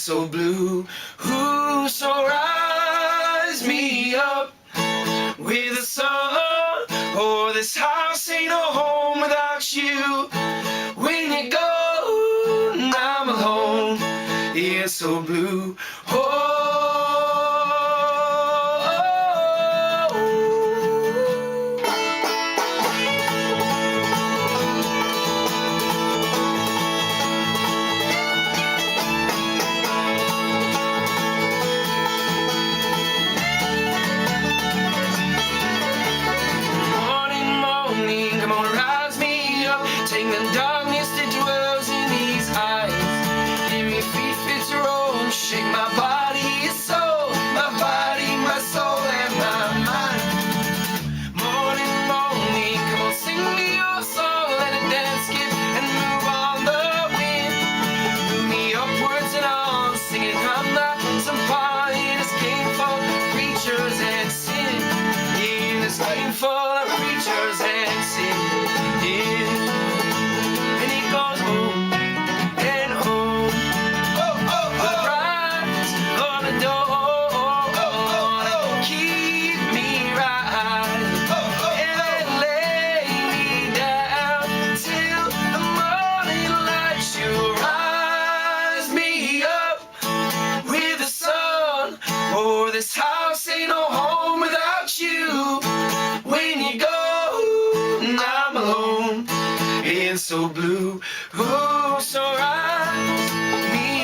so blue. Ooh, so rise me up with the sun. Oh, this house ain't no home without you. When you go, I'm alone. Yeah, so blue. Come on, rise me up. Take the darkness that dwells in these eyes. Give me feet fit to roll. Shake my body and soul. My body, my soul, and my mind. Morning, morning, come on, sing me your song. Let it dance, skip, and move on the wind. Move me upwards and on. Singing, I'm not some party in this game full of preachers and sin. In this game full of preachers and sin. And he goes home and home. The price of the door. Keep me right and then lay me down till the morning light. You rise me up with the sun. Oh, this house ain't no home without you. When you go, I'm alone and so blue. Oh, so rise me